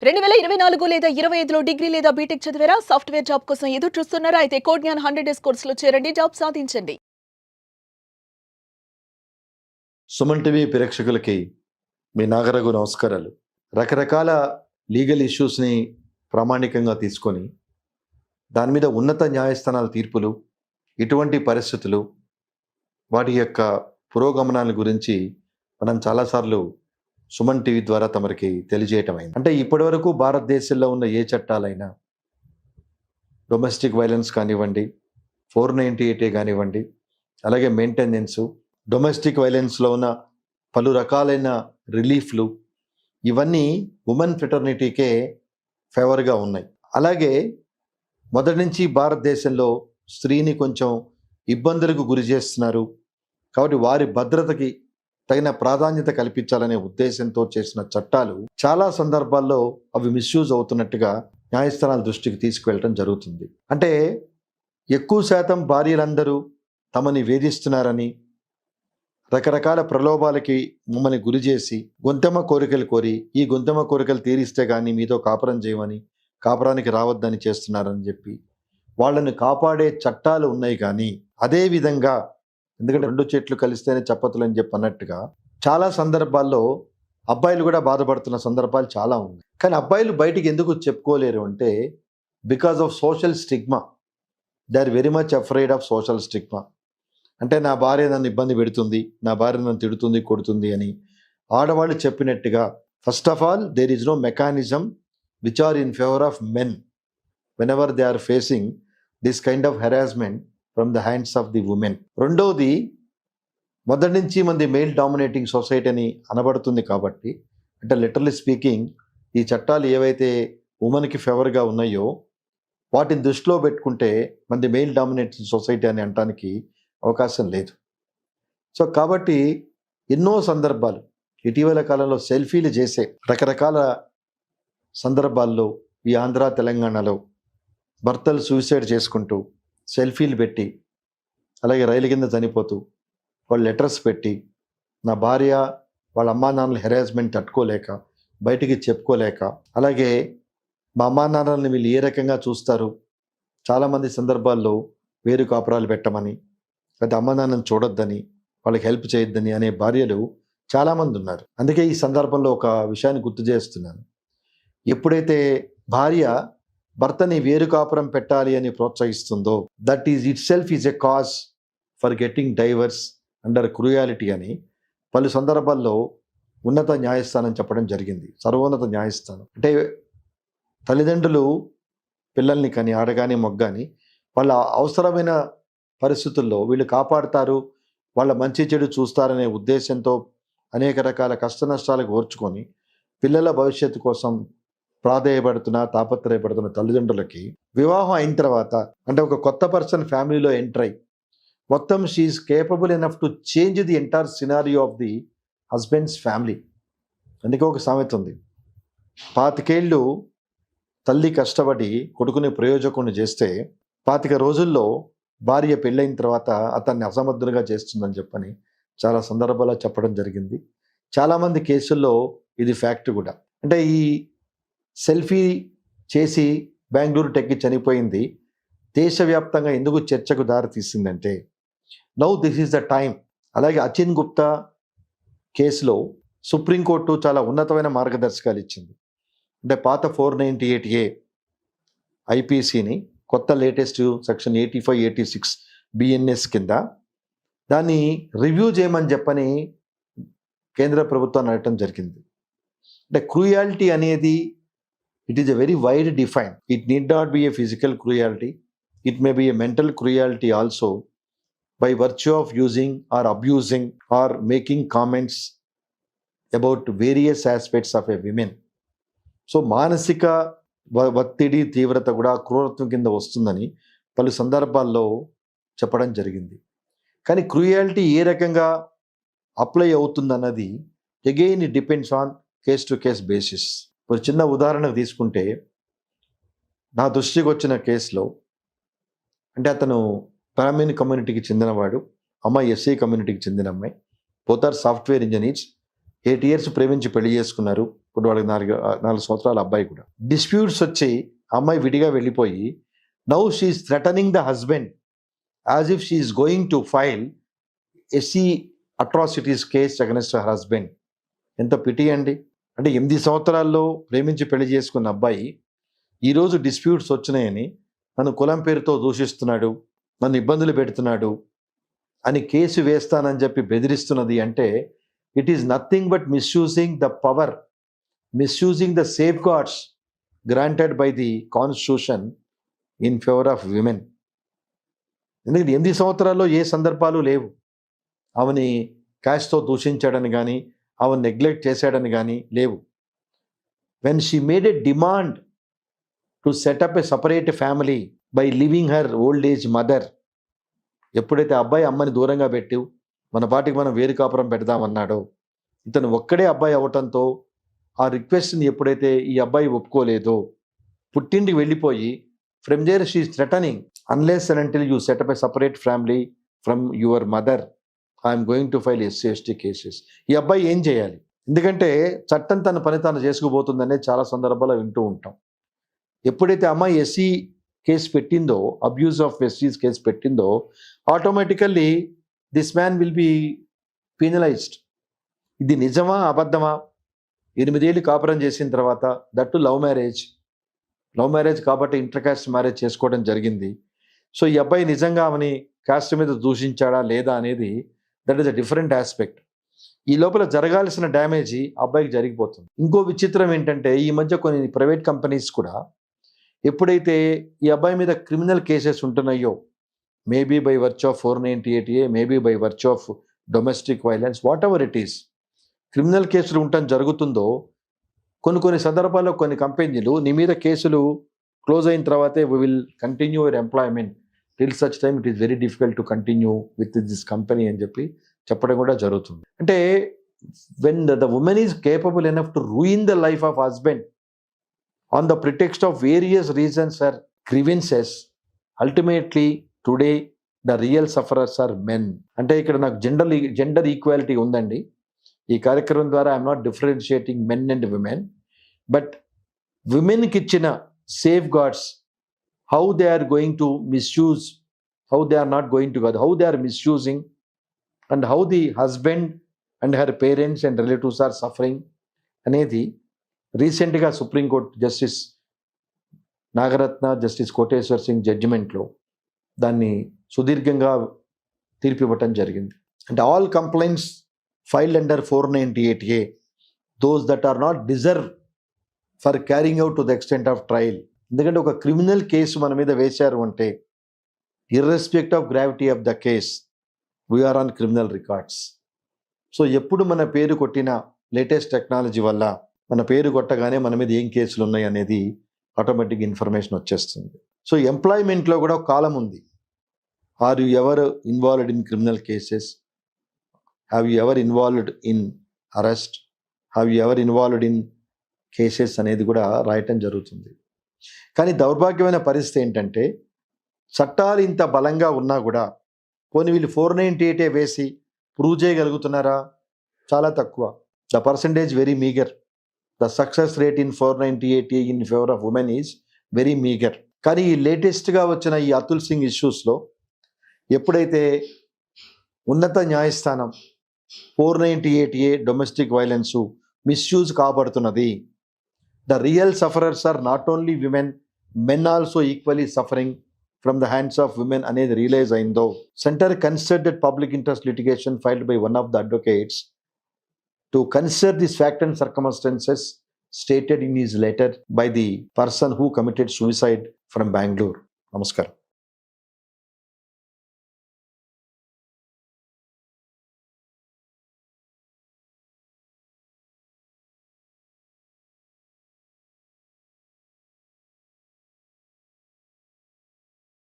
2024 లేదా 25లో డిగ్రీ లేదా బీటెక్ చదివారా? సాఫ్ట్‌వేర్ జాబ్ కోసం ఎదురు చూస్తున్నారా? అయితే కోడ్ జ్ఞాన్ 100 డేస్ కోర్సులో చేరండి. జాబ్ సాధించండి. సుమన్ టీవీ ప్రేక్షకులకి మీ నాగరఘు నమస్కారాలు. రకరకాల లీగల్ ఇష్యూస్ని ప్రామాణికంగా తీసుకొని దాని మీద ఉన్నత న్యాయస్థానాల తీర్పులు, ఇటువంటి పరిస్థితులు, వాటి యొక్క పురోగమనాల గురించి మనం చాలాసార్లు సుమన్ టీవీ ద్వారా తమరికి తెలియజేయటం అయింది. అంటే ఇప్పటివరకు భారతదేశంలో ఉన్న ఏ చట్టాలైనా, డొమెస్టిక్ వైలెన్స్ కానివ్వండి, 498A కానివ్వండి, అలాగే మెయింటెనెన్సు, డొమెస్టిక్ వైలెన్స్లో ఉన్న పలు రకాలైన రిలీఫ్లు, ఇవన్నీ ఉమెన్ ఫ్రెటర్నిటీకే ఫేవర్గా ఉన్నాయి. అలాగే మొదటి నుంచి భారతదేశంలో స్త్రీని కొంచెం ఇబ్బందులకు గురి చేస్తున్నారు కాబట్టి వారి భద్రతకి తగిన ప్రాధాన్యత కల్పించాలనే ఉద్దేశంతో చేసిన చట్టాలు చాలా సందర్భాల్లో అవి మిస్యూజ్ అవుతున్నట్టుగా న్యాయస్థానాల దృష్టికి తీసుకువెళ్ళటం జరుగుతుంది. అంటే ఎక్కువ శాతం భార్యలందరూ తమని వేధిస్తున్నారని, రకరకాల ప్రలోభాలకి మమ్మల్ని గురి చేసి గొంతెమ్మ కోరికలు కోరి, ఈ గొంతెమ్మ కోరికలు తీరిస్తే కానీ మీతో కాపురం చేయమని, కాపురానికి రావద్దని చేస్తున్నారని చెప్పి వాళ్ళని కాపాడే చట్టాలు ఉన్నాయి. కానీ అదే విధంగా, ఎందుకంటే రెండు చెట్లు కలిస్తేనే చప్పతులు అని చెప్పి అన్నట్టుగా చాలా సందర్భాల్లో అబ్బాయిలు కూడా బాధపడుతున్న సందర్భాలు చాలా ఉన్నాయి. కానీ అబ్బాయిలు బయటికి ఎందుకు చెప్పుకోలేరు అంటే because of social stigma. They are very much afraid of social stigma. అంటే నా భార్య నన్ను ఇబ్బంది పెడుతుంది, నా భార్య నన్ను తిడుతుంది, కొడుతుంది అని ఆడవాళ్ళు చెప్పినట్టుగా, first of all there is no mechanism which are in favour of men whenever they are facing this kind of harassment from the hands of the women. రెండవది, మొదటి నుంచి మంది మెయిల్ డామినేటింగ్ సొసైటీ అని అనబడుతుంది కాబట్టి, అంటే లిటరలీ స్పీకింగ్ ఈ చట్టాలు ఏవైతే ఉమెన్కి ఫేవర్గా ఉన్నాయో వాటిని దృష్టిలో పెట్టుకుంటే మంది మెయిల్ డామినేటింగ్ సొసైటీ అని అనడానికి అవకాశం లేదు. సో కాబట్టి ఎన్నో సందర్భాలు ఇటీవల కాలంలో సెల్ఫీలు చేసే రకరకాల సందర్భాల్లో ఈ ఆంధ్ర తెలంగాణలో భర్తలు సూసైడ్ చేసుకుంటూ సెల్ఫీలు పెట్టి, అలాగే రైలు కింద చనిపోతూ వాళ్ళు లెటర్స్ పెట్టి, నా భార్య వాళ్ళ అమ్మా నాన్నల హెరాస్మెంట్ తట్టుకోలేక, బయటికి చెప్పుకోలేక, అలాగే మా అమ్మా నాన్నల్ని వీళ్ళు ఏ రకంగా చూస్తారు, చాలామంది సందర్భాల్లో వేరు కాపురాలు పెట్టమని, లేదా అమ్మా నాన్నని చూడొద్దని, వాళ్ళకి హెల్ప్ చేయొద్దని అనే భార్యలు చాలామంది ఉన్నారు. అందుకే ఈ సందర్భంలో ఒక విషయాన్ని గుర్తు చేస్తున్నాను. ఎప్పుడైతే భార్య భర్తని వేరు కాపురం పెట్టాలి అని ప్రోత్సహిస్తుందో, that is itself is a cause for getting divorce under cruelty అని పలు సందర్భాల్లో ఉన్నత న్యాయస్థానం చెప్పడం జరిగింది. సర్వోన్నత న్యాయస్థానం అంటే తల్లిదండ్రులు పిల్లల్ని కానీ, ఆడగాని మొగ్గాని, వాళ్ళ అవసరమైన పరిస్థితుల్లో వీళ్ళు కాపాడుతారు, వాళ్ళ మంచి చెడు చూస్తారనే ఉద్దేశంతో అనేక రకాల కష్ట నష్టాలకు ఓర్చుకొని పిల్లల భవిష్యత్తు కోసం తాపత్రయపడుతున్న తల్లిదండ్రులకి వివాహం అయిన తర్వాత, అంటే ఒక కొత్త పర్సన్ ఫ్యామిలీలో ఎంటర్ అయ్యి మొత్తం she is capable enough to change the entire scenario of the husband's family. అందుకే ఒక సామెత ఉంది, 25 ఏళ్ళు తల్లి కష్టపడి కొడుకుని ప్రయోజకుని చేస్తే 25 రోజుల్లో భార్య పెళ్ళైన తర్వాత అతన్ని అసమర్థునిగా చేస్తుందని చెప్పని చాలా సందర్భాల్లో చెప్పడం జరిగింది. చాలామంది కేసుల్లో ఇది ఫ్యాక్ట్ కూడా. అంటే ఈ సెల్ఫీ చేసి బెంగళూరు టెక్కి చనిపోయింది దేశవ్యాప్తంగా ఎందుకు చర్చకు దారి తీసిందంటే, now this is the time. అలాగే అచిన్ గుప్తా కేసులో సుప్రీంకోర్టు చాలా ఉన్నతమైన మార్గదర్శకాలు ఇచ్చింది. అంటే పాత 498A ఐపీసీని కొత్త లేటెస్ట్ సెక్షన్ 85, 86 బిఎన్ఎస్ కింద దాన్ని రివ్యూ చేయమని చెప్పని కేంద్ర ప్రభుత్వాన్ని అడగటం జరిగింది. అంటే క్రూయాలిటీ అనేది it is a very wide define. It need not be a physical cruelty, it may be a mental cruelty also by virtue of using or abusing or making comments about various aspects of a women. So మానసిక ఒత్తిడి తీవ్రత కూడా క్రూరత్వం కింద వస్తుందని పలు సందర్భాల్లో చెప్పడం జరిగింది. కానీ క్రూయాలిటీ ఏ రకంగా అప్లై అవుతుందన్నది again it depends on case to case basis. ఒక చిన్న ఉదాహరణ తీసుకుంటే, నా దృష్టికి వచ్చిన కేసులో, అంటే అతను బ్రాహ్మణ్ కమ్యూనిటీకి చెందినవాడు, అమ్మాయి ఎస్సీ కమ్యూనిటీకి చెందిన అమ్మాయి, both are software engineers. 8 years ప్రేమించి పెళ్లి చేసుకున్నారు. ఇప్పుడు వాళ్ళకి 4 సంవత్సరాల అబ్బాయి కూడా. డిస్ప్యూట్స్ వచ్చి అమ్మాయి విడిగా వెళ్ళిపోయి now she is threatening the husband as if she is going to file SC atrocities case against her husband. ఎంత పిటి అండి. అంటే 8 సంవత్సరాల్లో ప్రేమించి పెళ్లి చేసుకున్న అబ్బాయి ఈరోజు డిస్ప్యూట్స్ వచ్చినాయని నన్ను కులం పేరుతో దూషిస్తున్నాడు, నన్ను ఇబ్బందులు పెడుతున్నాడు అని కేసు వేస్తానని చెప్పి బెదిరిస్తున్నది అంటే it is nothing but misusing the power, misusing the safe guards granted by the constitution in favour of women. ఎందుకంటే 8 సంవత్సరాల్లో ఏ సందర్భాలు లేవు. ఆమెని క్యాష్తో దూషించాడని కానీ ఆమెను నెగ్లెక్ట్ చేశాడని కానీ లేవు. When she made a demand to set up a separate family by living her old age mother, ఎప్పుడైతే అబ్బాయి అమ్మని దూరంగా పెట్టి మన పాటికి మనం వేరు కాపురం పెడదామన్నాడో, ఇతను ఒక్కడే అబ్బాయి అవ్వటంతో ఆ రిక్వెస్ట్ని ఎప్పుడైతే ఈ అబ్బాయి ఒప్పుకోలేదో పుట్టింటికి వెళ్ళిపోయి from there she is threatening unless and until you set up a separate family from your mother I'm going to file SC/ST cases. ఈ అబ్బాయి ఏం చేయాలి? ఎందుకంటే చట్టం తన పని తాను చేసుకుపోతుందనే చాలా సందర్భాల్లో వింటూ ఉంటాం. ఎప్పుడైతే అమ్మాయి ఎస్సీ కేసు పెట్టిందో, అబ్యూస్ ఆఫ్ ఎస్సీస్ కేసు పెట్టిందో, automatically this man will be penalised. ఇది నిజమా అబద్ధమా? 8 ఏళ్ళు కాపురం చేసిన తర్వాత, దట్టు లవ్ మ్యారేజ్ కాబట్టి ఇంటర్ కాస్ట్ మ్యారేజ్ చేసుకోవడం జరిగింది. సో ఈ అబ్బాయి నిజంగా ఆమెని కాస్ట్ మీద దూషించాడా లేదా అనేది that is a different aspect. ఈ లోపల జరగాల్సిన డ్యామేజ్ అబ్బాయికి జరిగిపోతుంది. ఇంకో విచిత్రం ఏంటంటే ఈ మధ్య కొన్ని ప్రైవేట్ కంపెనీస్ కూడా ఎప్పుడైతే ఈ అబ్బాయి మీద క్రిమినల్ కేసెస్ ఉంటున్నాయో, maybe by virtue of 498A, maybe by virtue of domestic violence, whatever it is, criminal కేసులు ఉండటం జరుగుతుందో కొన్ని సందర్భాల్లో కొన్ని కంపెనీలు నీ మీద కేసులు క్లోజ్ అయిన తర్వాతే we will continue your employment till such time it is very difficult to continue with this company అని చెప్పి చెప్పడం కూడా జరుగుతుంది. అంటే when the woman is capable enough to ruin the life of husband on the pretext of various reasons or grievances, ultimately today the real sufferers are men. అంటే ఇక్కడ నాకు gender equality ఉందండి. ఈ కార్యక్రమం ద్వారా I'm not differentiating men and women, but విమెన్కి ఇచ్చిన safeguards, how they are going to misuse, how they are not going to, how they are misusing, and how the husband and her parents and relatives are suffering అనేది రీసెంట్గా supreme court justice Nagarathna, justice Koteshwar Singh జడ్జిమెంట్లో దాన్ని సుదీర్ఘంగా తీర్పు ఇవ్వటం జరిగింది. అంటే all complaints filed under 498A, those that are not deserve for carrying out to the extent of trial. ఎందుకంటే ఒక క్రిమినల్ కేసు మన మీద వేశారు అంటే irrespect of gravity of the case we are on criminal records. So ఎప్పుడు మన పేరు కొట్టిన లేటెస్ట్ టెక్నాలజీ వల్ల మన పేరు కొట్టగానే మన మీద ఏం కేసులు ఉన్నాయి అనేది ఆటోమేటిక్ ఇన్ఫర్మేషన్ వచ్చేస్తుంది. సో ఎంప్లాయ్మెంట్లో కూడా ఒక కాలం ఉంది. Are you ever involved in criminal cases, have you ever involved in arrest, have you ever involved in cases అనేది కూడా రాయటం జరుగుతుంది. కానీ దౌర్భాగ్యమైన పరిస్థితి ఏంటంటే చట్టాలు ఇంత బలంగా ఉన్నా కూడా పోనీ వీళ్ళు 498A వేసి ప్రూవ్ చేయగలుగుతున్నారా? చాలా తక్కువ. The percentage very meagre. The success rate in 498A in favor of women is very meager. కానీ ఈ లేటెస్ట్గా వచ్చిన ఈ అతుల్ సింగ్ ఇష్యూస్లో ఎప్పుడైతే ఉన్నత న్యాయస్థానం 498A డొమెస్టిక్ వైలెన్స్ మిస్యూజ్ కాబడుతున్నది, the real sufferers are not only women, men also equally suffering from the hands of women అనేది రియలైజ్ అయిందో, centre considered public interest litigation filed by one of the advocates to consider these facts and circumstances stated in his letter by the person who committed suicide from Bangalore. Namaskaram.